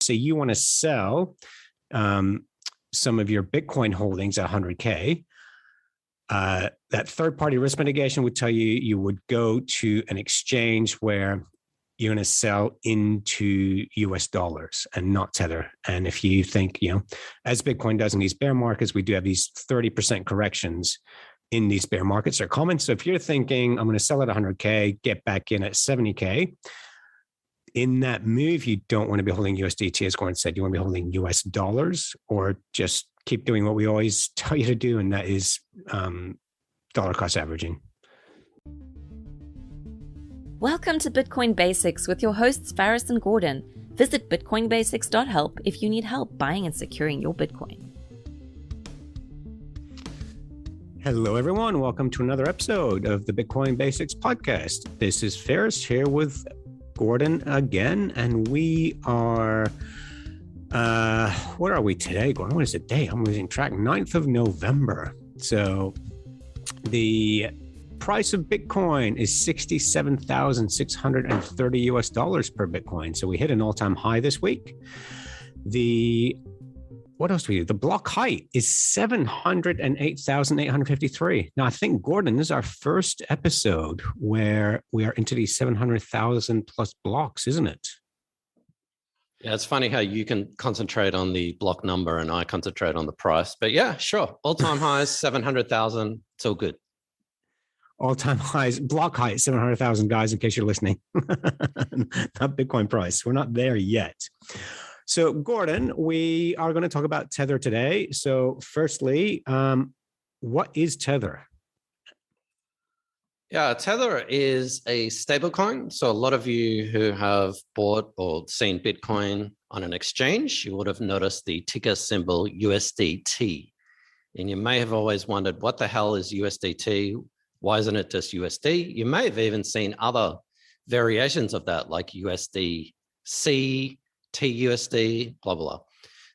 say you want to sell some of your Bitcoin holdings at 100K, that third-party risk mitigation would tell you you would go to an exchange where you're going to sell into US dollars and not Tether. And if you think, as Bitcoin does in these bear markets, we do have these 30% corrections in these bear markets are common. So if you're thinking, I'm going to sell at 100K, get back in at 70K, in that move, you don't want to be holding USDT, as Gordon said. You want to be holding US dollars, or just keep doing what we always tell you to do, and that is dollar cost averaging. Welcome to Bitcoin Basics with your hosts Faris and Gordon. Visit bitcoinbasics.help if you need help buying and securing your Bitcoin. Hello, everyone. Welcome to another episode of the Bitcoin Basics podcast. This is Faris here with Gordon again, and we are, what are we today, Gordon? What is the day? I'm losing track. 9th of November. So the price of Bitcoin is $67,630 US dollars per Bitcoin. So we hit an all-time high this week. What else do we do? The block height is 708,853. Now, I think, Gordon, this is our first episode where we are into these 700,000 plus blocks, isn't it? Yeah, it's funny how you can concentrate on the block number and I concentrate on the price. But yeah, sure. All-time highs, 700,000. It's all good. All-time highs, block height, 700,000, guys, in case you're listening. Not Bitcoin price. We're not there yet. So, Gordon, we are going to talk about Tether today. So, firstly, what is Tether? Yeah, Tether is a stablecoin. So, a lot of you who have bought or seen Bitcoin on an exchange, you would have noticed the ticker symbol USDT. And you may have always wondered, what the hell is USDT? Why isn't it just USD? You may have even seen other variations of that, like USDC, TUSD, blah, blah.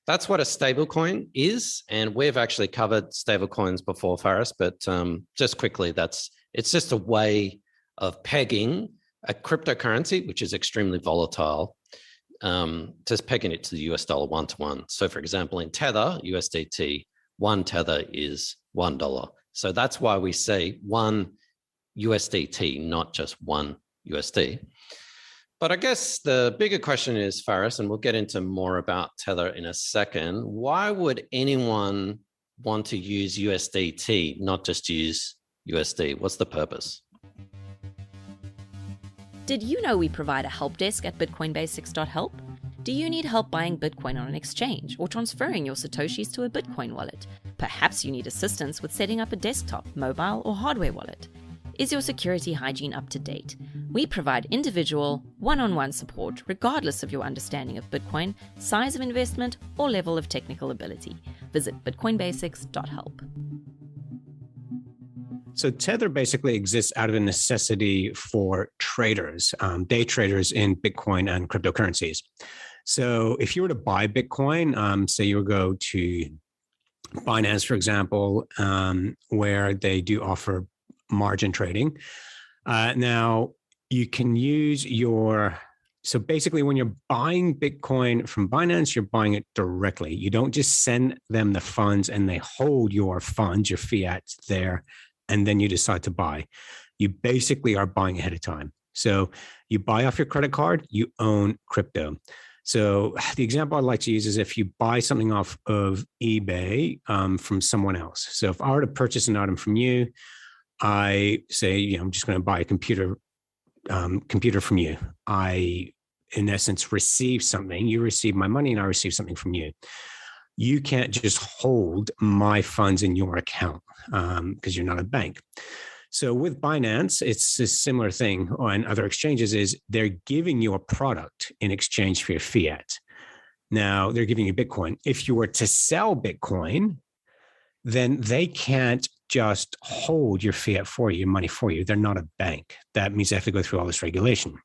That's what a stablecoin is. And we've actually covered stablecoins before, Faris, but just quickly, it's just a way of pegging a cryptocurrency, which is extremely volatile, just pegging it to the US dollar one-to-one. So for example, in Tether, USDT, one Tether is $1. So that's why we say one USDT, not just one USD. But I guess the bigger question is, Faris, and we'll get into more about Tether in a second, why would anyone want to use USDT, not just use USD? What's the purpose? Did you know we provide a help desk at bitcoinbasics.help? Do you need help buying Bitcoin on an exchange or transferring your Satoshis to a Bitcoin wallet? Perhaps you need assistance with setting up a desktop, mobile, or hardware wallet. Is your security hygiene up to date? We provide individual, one-on-one support regardless of your understanding of Bitcoin, size of investment, or level of technical ability. Visit bitcoinbasics.help. So Tether basically exists out of a necessity for traders, day traders in Bitcoin and cryptocurrencies. So if you were to buy Bitcoin, say you would go to Binance, for example, where they do offer margin trading. Now you can use so basically when you're buying Bitcoin from Binance, you're buying it directly. You don't just send them the funds and they hold your funds, your fiat there, and then you decide to buy. You basically are buying ahead of time. So you buy off your credit card, you own crypto. So the example I'd like to use is if you buy something off of eBay from someone else. So if I were to purchase an item from you, I say, I'm just going to buy a computer from you. I, in essence, receive something. You receive my money and I receive something from you. You can't just hold my funds in your account because you're not a bank. So with Binance, it's a similar thing on other exchanges is they're giving you a product in exchange for your fiat. Now they're giving you Bitcoin. If you were to sell Bitcoin, then they can't just hold your fiat for you, your money for you. They're not a bank. That means they have to go through all this regulation.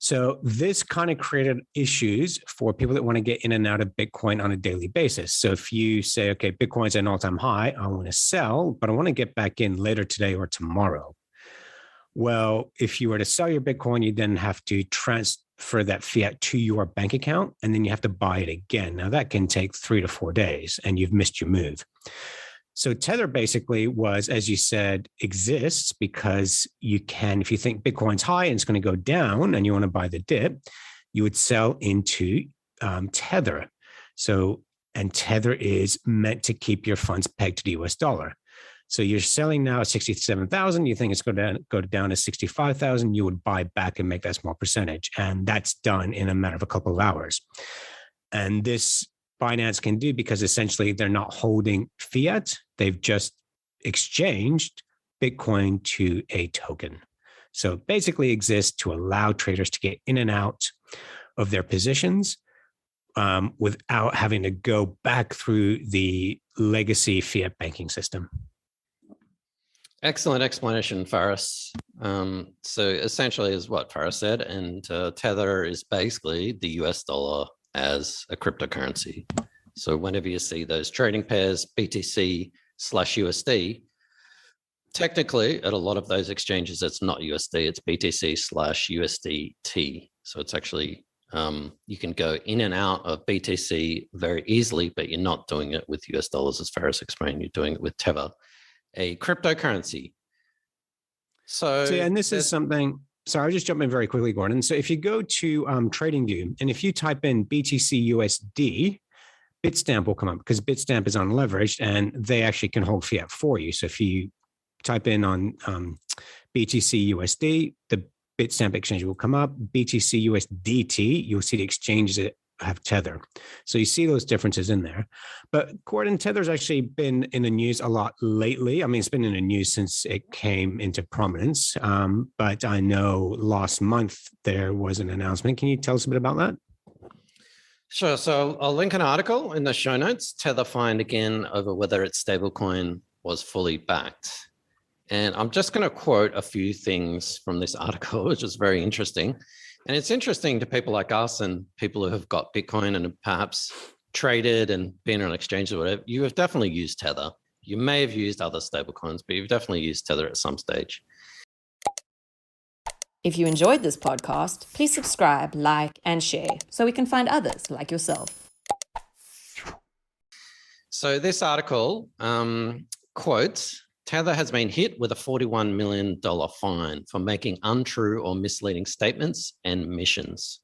So this kind of created issues for people that want to get in and out of Bitcoin on a daily basis. So if you say, okay, Bitcoin's at an all-time high, I want to sell, but I want to get back in later today or tomorrow. Well, if you were to sell your Bitcoin, you then have to transfer that fiat to your bank account, and then you have to buy it again. Now, that can take 3 to 4 days, and you've missed your move. So Tether basically was, as you said, exists because you can, if you think Bitcoin's high and it's going to go down and you want to buy the dip, you would sell into Tether. So, and Tether is meant to keep your funds pegged to the US dollar. So you're selling now at 67,000. You think it's going to go down to 65,000. You would buy back and make that small percentage. And that's done in a matter of a couple of hours. And this Binance can do because essentially they're not holding fiat. They've just exchanged Bitcoin to a token. So it basically exists to allow traders to get in and out of their positions without having to go back through the legacy fiat banking system. Excellent explanation, Faris. So essentially is what Faris said, and Tether is basically the US dollar as a cryptocurrency. So whenever you see those trading pairs, BTC/USD, technically at a lot of those exchanges, it's not USD, it's BTC/USDT. So it's actually, you can go in and out of BTC very easily, but you're not doing it with US dollars, as Faris explained, you're doing it with Tether, a cryptocurrency. So and this is something, sorry, I'll just jump in very quickly, Gordon. So if you go to TradingView, and if you type in BTC USD, Bitstamp will come up because Bitstamp is unleveraged and they actually can hold fiat for you. So if you type in on BTC USD, the Bitstamp exchange will come up. BTC USDT, you'll see the exchanges that have Tether. So you see those differences in there. But Gordon, Tether's actually been in the news a lot lately. I mean, it's been in the news since it came into prominence. But I know last month there was an announcement. Can you tell us a bit about that? Sure. So I'll link an article in the show notes. Tether fined again over whether its stablecoin was fully backed. And I'm just going to quote a few things from this article, which is very interesting. And it's interesting to people like us and people who have got Bitcoin and perhaps traded and been on exchanges or whatever. You have definitely used Tether. You may have used other stablecoins, but you've definitely used Tether at some stage. If you enjoyed this podcast, please subscribe, like, and share so we can find others like yourself. So this article quotes, Tether has been hit with a $41 million fine for making untrue or misleading statements and missions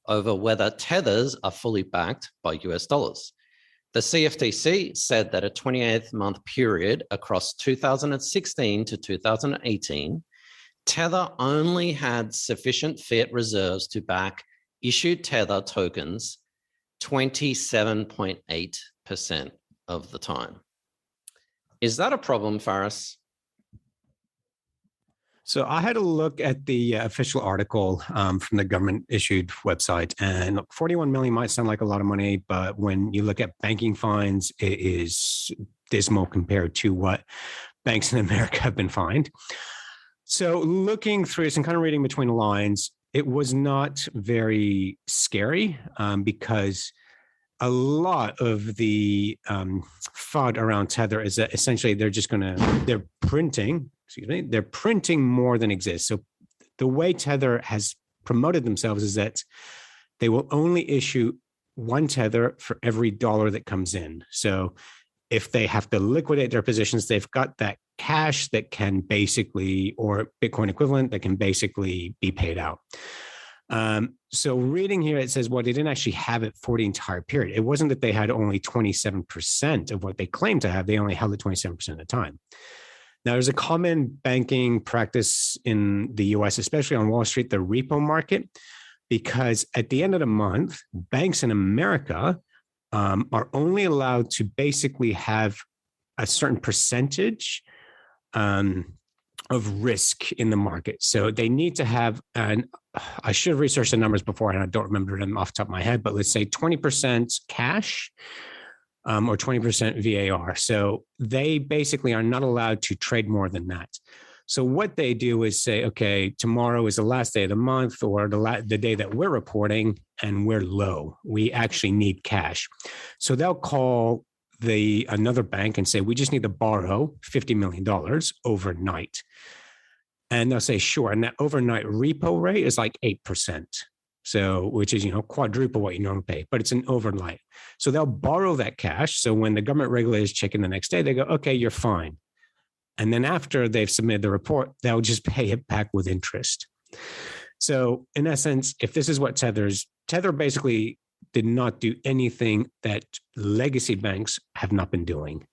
over whether tethers are fully backed by US dollars. The CFTC said that a 28-month period across 2016 to 2018, Tether only had sufficient fiat reserves to back issued Tether tokens 27.8% of the time. Is that a problem, Faris? So I had a look at the official article from the government issued website, and 41 million might sound like a lot of money, but when you look at banking fines, it is dismal compared to what banks in America have been fined. So looking through this and kind of reading between the lines, it was not very scary because a lot of the FUD around Tether is that essentially they're printing more than exists. So the way Tether has promoted themselves is that they will only issue one Tether for every dollar that comes in. So if they have to liquidate their positions, they've got that cash that can basically, or Bitcoin equivalent, that can basically be paid out. So reading here, it says, well, they didn't actually have it for the entire period. It wasn't that they had only 27% of what they claimed to have. They only held it 27% of the time. Now, there's a common banking practice in the US, especially on Wall Street, the repo market, because at the end of the month, banks in America are only allowed to basically have a certain percentage of risk in the market. So they need to have, and I should have researched the numbers beforehand. I don't remember them off the top of my head, but let's say 20% cash or 20% VAR. So they basically are not allowed to trade more than that. So what they do is say, okay, tomorrow is the last day of the month or the day that we're reporting and we're low. We actually need cash. So they'll call another bank and say, we just need to borrow $50 million overnight. And they'll say, sure. And that overnight repo rate is like 8%. So, which is, quadruple what you normally pay, but it's an overnight. So they'll borrow that cash. So when the government regulators check in the next day, they go, okay, you're fine. And then after they've submitted the report, they'll just pay it back with interest. So in essence, if this is what Tether basically did not do anything that legacy banks have not been doing,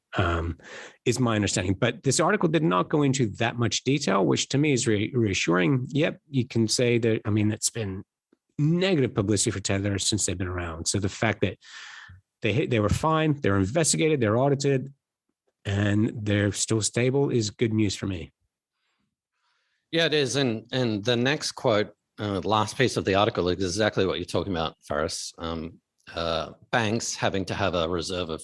is my understanding. But this article did not go into that much detail, which to me is reassuring. Yep, you can say that, it's been negative publicity for Tether since they've been around. So the fact that they were fine, they're investigated, they're audited, and they're still stable is good news for me. Yeah, it is. And the next quote, last piece of the article, is exactly what you're talking about, Faris. Banks having to have a reserve of,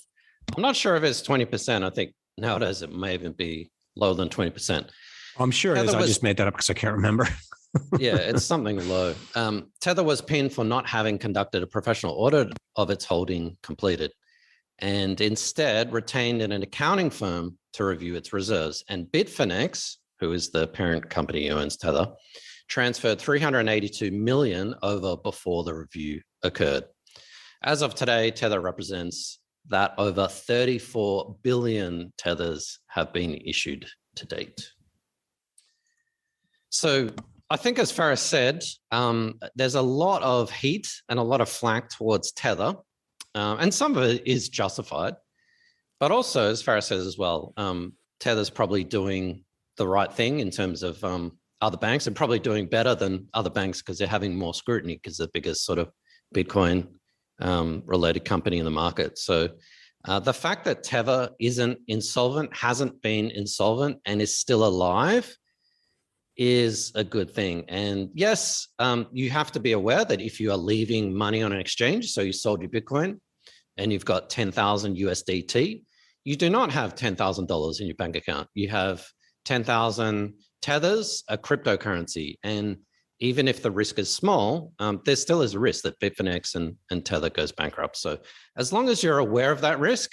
I'm not sure if it's 20%. I think nowadays it may even be lower than 20%. I'm sure it is. I just made that up because I can't remember. Yeah, it's something low. Tether was pinned for not having conducted a professional audit of its holding completed, and instead retained an accounting firm to review its reserves. And Bitfinex, who is the parent company who owns Tether, transferred $382 million over before the review occurred. As of today, Tether represents that over 34 billion Tethers have been issued to date. So I think, as Faris said, there's a lot of heat and a lot of flack towards Tether, and some of it is justified. But also, as Faris says as well, Tether's probably doing the right thing in terms of other banks, and probably doing better than other banks because they're having more scrutiny because they're the biggest sort of Bitcoin related company in the market. So the fact that Tether isn't insolvent, hasn't been insolvent, and is still alive is a good thing. And yes, you have to be aware that if you are leaving money on an exchange, so you sold your Bitcoin and you've got 10,000 USDT, you do not have $10,000 in your bank account. You have 10,000 Tethers, a cryptocurrency. And even if the risk is small, there still is a risk that Bitfinex and Tether goes bankrupt. So as long as you're aware of that risk,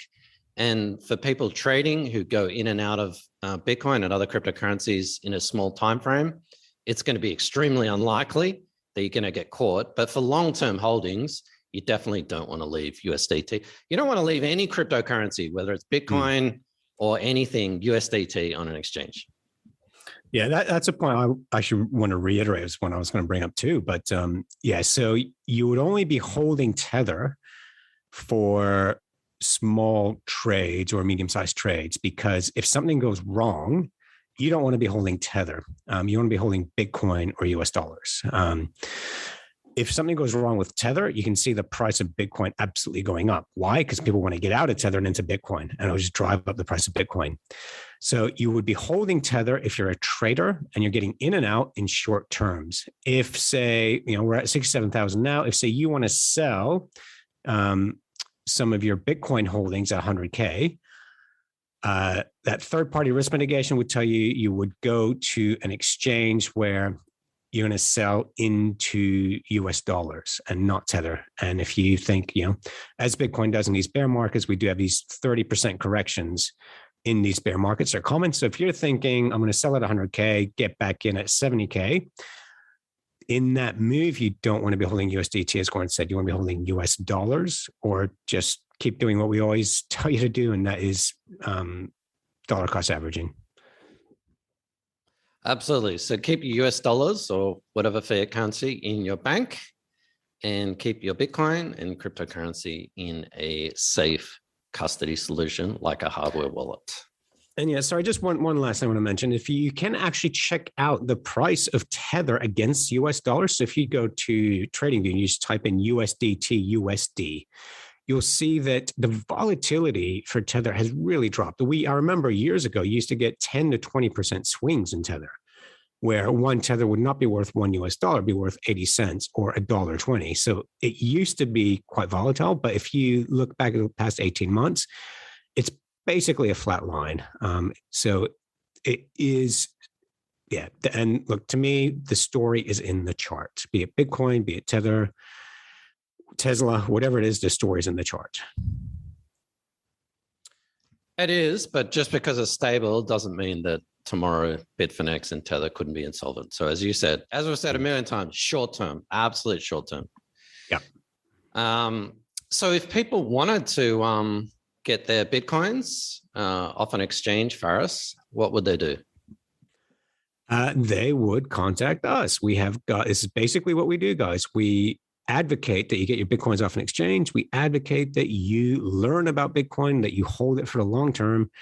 and for people trading who go in and out of Bitcoin and other cryptocurrencies in a small time frame, it's going to be extremely unlikely that you're going to get caught. But for long-term holdings, you definitely don't want to leave USDT. You don't want to leave any cryptocurrency, whether it's Bitcoin or anything USDT on an exchange. Yeah, that's a point I should want to reiterate. Is one I was going to bring up too. But so you would only be holding Tether for small trades or medium-sized trades, because if something goes wrong, you don't want to be holding Tether. You want to be holding Bitcoin or US dollars. If something goes wrong with Tether, you can see the price of Bitcoin absolutely going up. Why? Because people want to get out of Tether and into Bitcoin, and it'll just drive up the price of Bitcoin. So you would be holding Tether if you're a trader and you're getting in and out in short terms. If, say, we're at 67,000 now, if, say, you want to sell some of your Bitcoin holdings at 100K, that third-party risk mitigation would tell you would go to an exchange where you're going to sell into US dollars and not Tether. And if you think, as Bitcoin does in these bear markets, we do have these 30% corrections in these bear markets. They're common. So if you're thinking, I'm going to sell at 100K, get back in at 70K, in that move, you don't want to be holding USDT, as Gordon said. You want to be holding US dollars, or just keep doing what we always tell you to do, and that is dollar cost averaging. Absolutely. So keep your US dollars or whatever fiat currency in your bank, and keep your Bitcoin and cryptocurrency in a safe custody solution like a hardware wallet. And sorry, just one last thing I want to mention. If you can actually check out the price of Tether against US dollars. So if you go to TradingView and you just type in USDT, USD, you'll see that the volatility for Tether has really dropped. I remember years ago, you used to get 10 to 20% swings in Tether, where one Tether would not be worth $1 US, be worth 80 cents or $1.20. So it used to be quite volatile, but if you look back at the past 18 months, it's basically a flat line. So it is, and look, to me, the story is in the chart, be it Bitcoin, be it Tether, Tesla, whatever it is, the story is in the chart. It is, but just because it's stable doesn't mean that tomorrow Bitfinex and Tether couldn't be insolvent. So as you said, as we've said a million times, short term, absolute short term. Yeah. So if people wanted to get their Bitcoins off an exchange, Faris, what would they do? They would contact us. This is basically what we do, guys. We advocate that you get your Bitcoins off an exchange. We advocate that you learn about Bitcoin, that you hold it for the long term,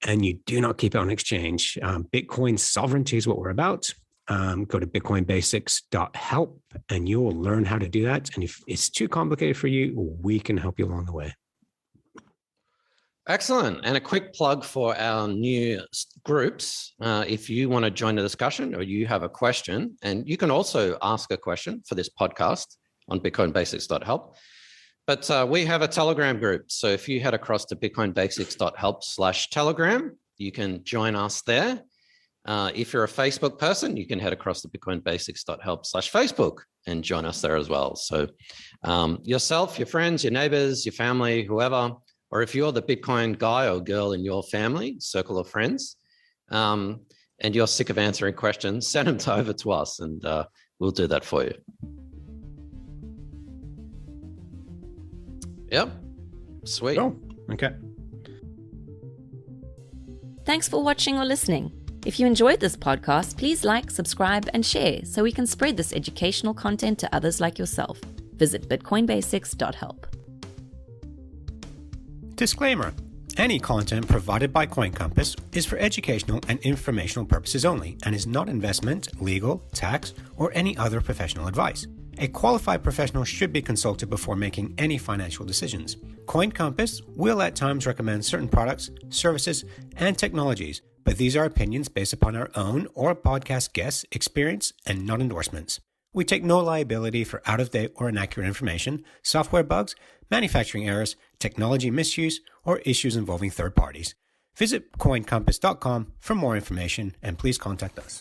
and you do not keep it on exchange. Bitcoin sovereignty is what we're about. Go to bitcoinbasics.help and you will learn how to do that. And if it's too complicated for you, we can help you along the way. Excellent. And a quick plug for our new groups. If you want to join the discussion or you have a question, and you can also ask a question for this podcast on bitcoinbasics.help. But we have a Telegram group. So if you head across to bitcoinbasics.help/Telegram, you can join us there. If you're a Facebook person, you can head across to bitcoinbasics.help/Facebook and join us there as well. So yourself, your friends, your neighbors, your family, whoever, or if you're the Bitcoin guy or girl in your family, circle of friends, and you're sick of answering questions, send them over to us and we'll do that for you. Yep. Sweet. Oh, okay. Thanks for watching or listening. If you enjoyed this podcast, please like, subscribe, and share so we can spread this educational content to others like yourself. Visit bitcoinbasics.help. Disclaimer. Any content provided by CoinCompass is for educational and informational purposes only and is not investment, legal, tax, or any other professional advice. A qualified professional should be consulted before making any financial decisions. CoinCompass will at times recommend certain products, services, and technologies, but these are opinions based upon our own or podcast guests' experience and not endorsements. We take no liability for out-of-date or inaccurate information, software bugs, manufacturing errors, technology misuse, or issues involving third parties. Visit coincompass.com for more information and please contact us.